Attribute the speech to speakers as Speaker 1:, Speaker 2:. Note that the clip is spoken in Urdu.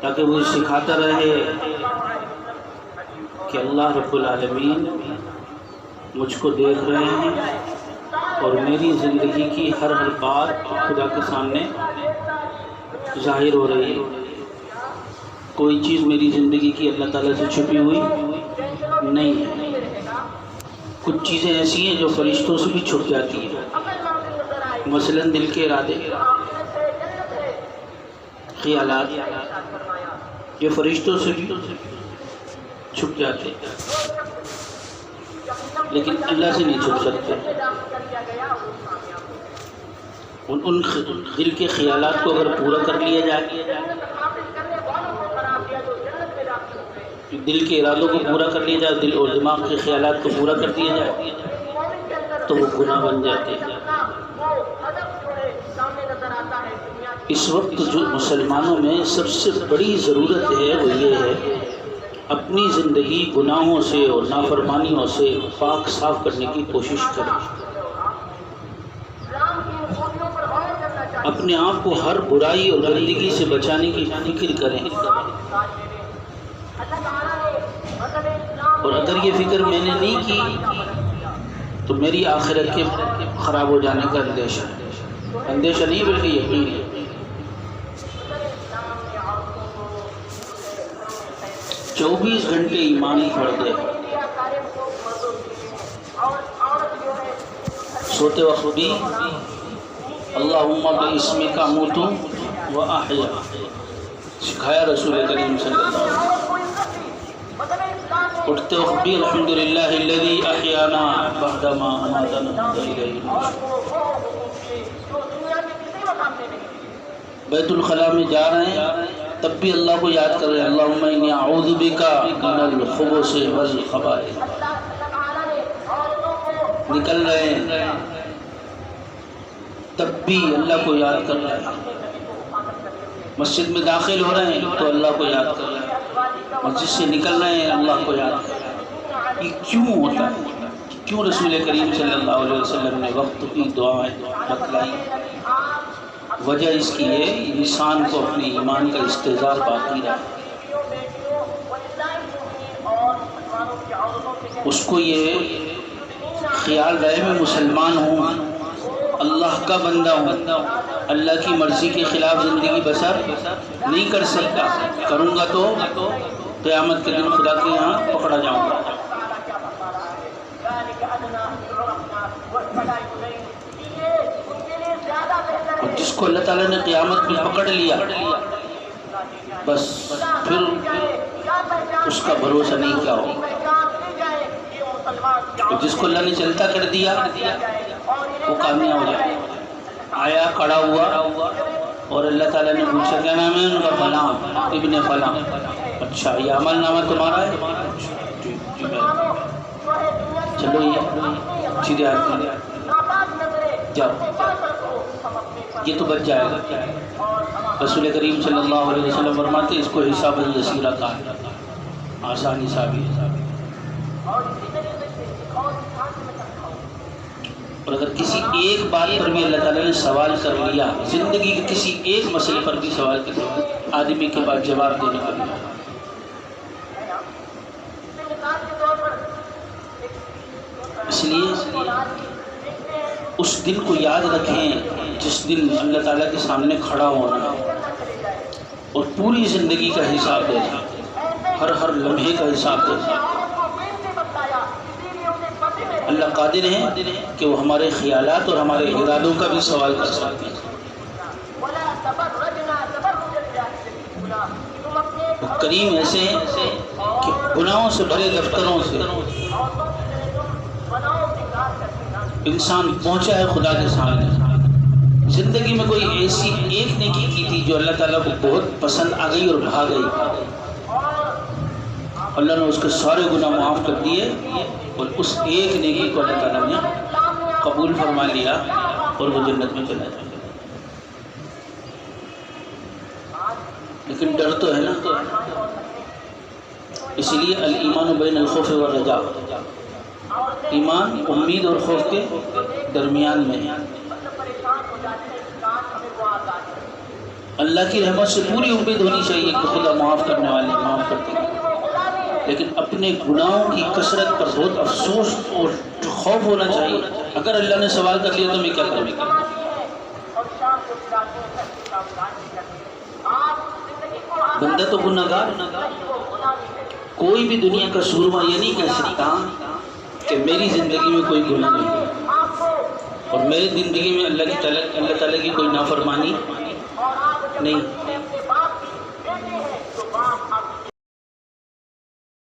Speaker 1: تاکہ وہ سکھاتا رہے کہ اللہ رب العالمین مجھ کو دیکھ رہے ہیں اور میری زندگی کی ہر بات خدا کے سامنے ظاہر ہو رہی ہے۔ کوئی چیز میری زندگی کی اللہ تعالیٰ سے چھپی ہوئی نہیں ہے۔ کچھ چیزیں ایسی ہیں جو فرشتوں سے بھی چھپ جاتی ہیں، مثلاً دل کے ارادے، خیالات، یہ فرشتوں سے بھی چھپ جاتے ہیں، لیکن اللہ سے نہیں چھپ سکتے۔ ان دل کے خیالات کو اگر پورا کر لیا جائے، دل کے ارادوں کو پورا کر لیا جائے، دل اور دماغ کے خیالات کو پورا کر دیا جائے تو وہ گناہ بن جاتے ہیں۔ اس وقت جو مسلمانوں میں سب سے بڑی ضرورت ہے وہ یہ ہے اپنی زندگی گناہوں سے اور نافرمانیوں سے پاک صاف کرنے کی کوشش کریں، اپنے آپ کو ہر برائی اور گندگی سے بچانے کی فکر کریں، اور اگر یہ فکر میں نے نہیں کی تو میری آخرت کے خراب ہو جانے کا اندیشہ نہیں بلکہ یقین ہے۔ 24 گھنٹے ایمان پڑھ دے، سوتے وقت بھی اللہم باسمک اموت و احیا سکھایا رسول کریم صلی اللہ علیہ وسلم۔ اٹھتے وقت بھی الحمدللہ الذی احیانا بعد ما اماتنا والیہ النشور۔ بیت الخلاء میں جا رہے ہیں تب بھی اللہ کو یاد کر رہے ہیں، اللہم انی اعوذ بک من الخبث والخبائث۔ نکل رہے ہیں تب بھی اللہ کو یاد کر رہے ہیں، مسجد میں داخل ہو رہے ہیں تو اللہ کو یاد کر رہے ہیں، مسجد سے نکل رہے ہیں اللہ کو یاد کر رہے ہیں۔ یہ کیوں ہوتا ہے؟ کیوں رسول کریم صلی اللہ علیہ وسلم نے وقت کی دعائیں بتلائی؟ وجہ اس کی ہے انسان کو اپنے ایمان کا استحضار باقی رہے، اس کو یہ خیال رہے میں مسلمان ہوں، اللہ کا بندہ ہوں، اللہ کی مرضی کے خلاف زندگی بسر نہیں کر سکتا، کروں گا تو قیامت کے دن خدا کے یہاں پکڑا جاؤں گا۔ جس کو اللہ تعالیٰ نے قیامت میں پکڑ لیا بس پھر اس کا بھروسہ نہیں کیا ہو، جس کو اللہ نے چلتا کر دیا وہ کامیاب ہو جائے۔ آیا کھڑا ہوا اور اللہ تعالیٰ نے پوچھا کیا نام ہے ان کا؟ فلاں ابن فلاں۔ اچھا یہ عمل نامہ تمہارا ہے؟ چلو یہ سیدھے آدمی جاؤ، یہ تو بچ جائے گا۔ رسول کریم صلی اللہ علیہ وسلم فرماتے اس کو حساب یسیرہ کہا ہے، آسان حسابی ہے۔ اور اگر کسی ایک بات پر بھی اللہ تعالیٰ نے سوال کر لیا، زندگی کے کسی ایک مسئلے پر بھی سوال کر لیا، آدمی کے پاس جواب دینے کو ملا۔ اس لیے اس دن کو یاد رکھیں جس دن اللہ تعالیٰ کے سامنے کھڑا ہونا اور پوری زندگی کا حساب دینا، ہر لمحے کا حساب دینا۔ اللہ قادر ہے کہ وہ ہمارے خیالات اور ہمارے ارادوں کا بھی سوال کر سکتے ہیں۔ وہ کریم ایسے ہیں کہ گناہوں سے بھرے دفتروں سے انسان پہنچا ہے خدا کے سامنے۔ زندگی میں کوئی ایسی ایک نیکی کی تھی جو اللہ تعالیٰ کو بہت پسند آ گئی اور بھا گئی، اللہ نے اس کے سارے گناہ معاف کر دیے اور اس ایک نیکی کو اللہ تعالیٰ نے قبول فرما لیا اور وہ جنت میں چلا جائے۔ لیکن ڈر تو ہے نا، اسی لیے الایمان بین الخوف والرجاء، ایمان امید اور خوف کے درمیان میں ہے۔ اللہ کی رحمت سے پوری امید ہونی چاہیے کہ خدا معاف کرنے والے معاف کرتے ہیں، لیکن اپنے گناہوں کی کثرت پر بہت افسوس اور خوف ہونا چاہیے۔ اگر اللہ نے سوال کر لیا تو میں کیا کروں؟ بندہ تو گناہگار، کوئی بھی دنیا کا سورما یہ نہیں کہہ سکتا کہ میری زندگی میں کوئی گناہ نہیں اور میری زندگی میں اللہ تعالیٰ کی کوئی نافرمانی نہیں۔